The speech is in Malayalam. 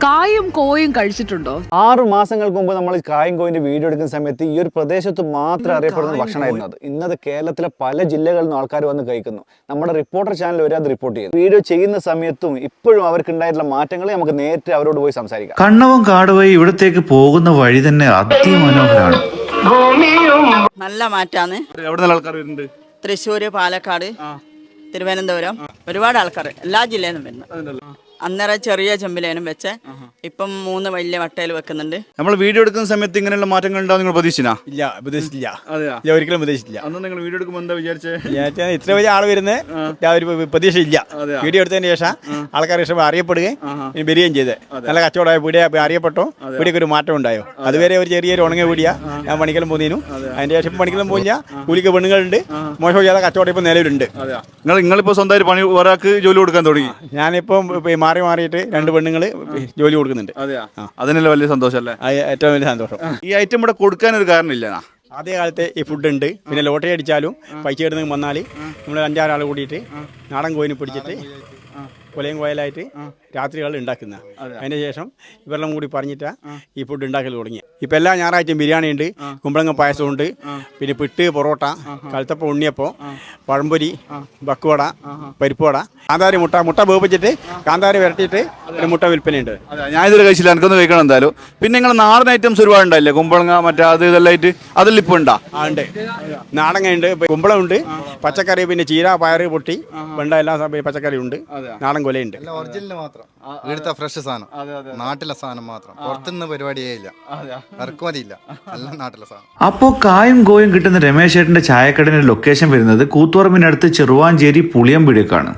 കായും കോയും കഴിച്ചിട്ടുണ്ടോ? 6 മാസങ്ങൾക്ക് മുമ്പ് നമ്മൾ കായും കോയിന്റെ വീഡിയോ എടുക്കുന്ന സമയത്ത് ഈ ഒരു പ്രദേശത്ത് മാത്രം അറിയപ്പെടുന്ന ഭക്ഷണമായിരുന്നു അത്. ഇന്നത് കേരളത്തിലെ പല ജില്ലകളിൽ നിന്ന് ആൾക്കാർ വന്ന് കഴിക്കുന്നു. നമ്മുടെ റിപ്പോർട്ടർ ചാനൽ വരെ അത് റിപ്പോർട്ട് ചെയ്തു. വീഡിയോ ചെയ്യുന്ന സമയത്തും ഇപ്പോഴും അവർക്ക് ഉണ്ടായിട്ടുള്ള മാറ്റങ്ങൾ നമുക്ക് നേരിട്ട് അവരോട് പോയി സംസാരിക്കാം. കണ്ണവം കാട് വഴി ഇവിടത്തേക്ക് പോകുന്ന വഴി തന്നെ അതിമനോഹരമാണ്. നല്ല മാറ്റാണ്. എവിടെ നിന്ന് ആൾക്കാർ വരുന്നുണ്ട്? തൃശ്ശൂര്, പാലക്കാട്, തിരുവനന്തപുരം, ഒരുപാട് ആൾക്കാർ എല്ലാ ജില്ലയിൽ നിന്നും വരുന്നു. അന്നേരം ചെറിയ ചെമ്പിലേനും വെച്ച് ഇപ്പം 3 വലിയ വട്ടയിൽ വെക്കുന്നുണ്ട്. നമ്മൾ വീഡിയോ എടുക്കുന്ന സമയത്ത് ഇങ്ങനെയുള്ള മാറ്റങ്ങൾ ഉണ്ടാവും നിങ്ങൾ പ്രതീക്ഷിച്ചില്ല? ഇല്ല, പ്രതീക്ഷിച്ചില്ല. അതെയോ? ഒരിക്കലും പ്രതീക്ഷിച്ചില്ല. അന്ന് നിങ്ങൾ വീഡിയോ എടുക്കുമ്പോൾ എന്താ വിചാരിച്ചേ? ഇത്ര വലിയ ആൾ വരുന്നത് പ്രതീക്ഷയില്ല. വീഡിയോ എടുത്തതിന് ശേഷം ആൾക്കാർ ഇഷ്ടം അറിയപ്പെടുകയും വരികയും ചെയ്ത് നല്ല കച്ചവടമായ വീഡിയോ അറിയപ്പെട്ടോ. വീഡിയോക്ക് ഒരു മാറ്റം ഉണ്ടായോ? അതുവരെ ഒരു ചെറിയൊരു ഉണങ്ങിയ വീഡിയോ ഞാൻ പണിക്കലും പോന്നീനു. അതിന്റെ ശേഷം പണിക്കലും പോയില്ല. കൂലിക്ക് പെണ്ണുങ്ങളുണ്ട്. മോശം ചെയ്യാതെ കച്ചവടം ഇപ്പം നിലവിലുണ്ട്. നിങ്ങളിപ്പോ സ്വന്തമായിട്ട് പണി ഒരാൾക്ക് ജോലി കൊടുക്കാൻ തുടങ്ങി? ഞാനിപ്പം മാറിയിട്ട് 2 പെണ്ണുങ്ങൾ ജോലി കൊടുക്കുന്നുണ്ട്. അതിനല്ലേ വലിയ സന്തോഷം അല്ലേ? ഏറ്റവും വലിയ സന്തോഷം. ഈ ഐറ്റം ഇവിടെ കൊടുക്കാൻ ഒരു കാരണമില്ല. ആദ്യ കാലത്ത് ഈ ഫുഡ് ഉണ്ട്. പിന്നെ ലോട്ടറി അടിച്ചാലും പൈസ ഇടുന്ന വന്നാൽ നമ്മൾ 5-6 ആൾ കൂടിയിട്ട് നാടൻ കോയിനെ പിടിച്ചിട്ട് കൊലയും കോയലായിട്ട് രാത്രികൾ ഉണ്ടാക്കുന്ന. അതിന് ശേഷം ഇവരെല്ലാം കൂടി പറഞ്ഞിട്ടാ ഈ ഫുഡ് ഉണ്ടാക്കൽ തുടങ്ങി. ഇപ്പം എല്ലാ ഞായറാഴ്ചയും ബിരിയാണി ഉണ്ട്, കുമ്പളങ്ങ പായസമുണ്ട്, പിന്നെ പിട്ട്, പൊറോട്ട, കഴുത്തപ്പം, ഉണ്ണിയപ്പം, പഴംപൊരി, ബക്കുവട, പരിപ്പുവട, കാന്താരി മുട്ട വേപ്പിച്ചിട്ട് കാന്താരി വരട്ടിയിട്ട് ഒരു മുട്ട വിൽപ്പനയുണ്ട്. ഞാൻ ഇതൊരു കഴിച്ചില്ല, എനിക്കൊന്ന് കഴിക്കണം എന്തായാലും. പിന്നെ നിങ്ങൾ നാടൻ ഐറ്റംസ് ഒരുപാട് ഉണ്ടായില്ലേ? കുമ്പളങ്ങ മറ്റേ അത് ഇതെല്ലാം ആയിട്ട് അതിൽ ഇപ്പോൾ ഉണ്ടാ? ഉണ്ട്, നാടങ്ങ ഉണ്ട്, കുമ്പളം ഉണ്ട്, പച്ചക്കറി, പിന്നെ ചീര, പയറ്, പൊട്ടി, വെണ്ട, എല്ലാ പച്ചക്കറി ഉണ്ട്, നാടൻ കൊലയുണ്ട്. ഒറിജിനൽ മാത്രം, ഇവിടുത്തെ ഫ്രഷ് സാധനം, നാട്ടിലെ സാധനം മാത്രം. പുറത്തുനിന്ന് പരിപാടിയേ ഇല്ല, ഇറക്കുമതിയില്ല, എല്ലാം നാട്ടിലെ സാധനം. അപ്പോൾ കായും കോയും കിട്ടുന്ന രമേശ് ചേട്ടന്റെ ചായക്കടയുടെ ലൊക്കേഷൻ വരുന്നത് കൂത്തുപറമ്പിനടുത്ത് ചെറുവാഞ്ചേരി പുളിയമ്പീടിക്കാണ്.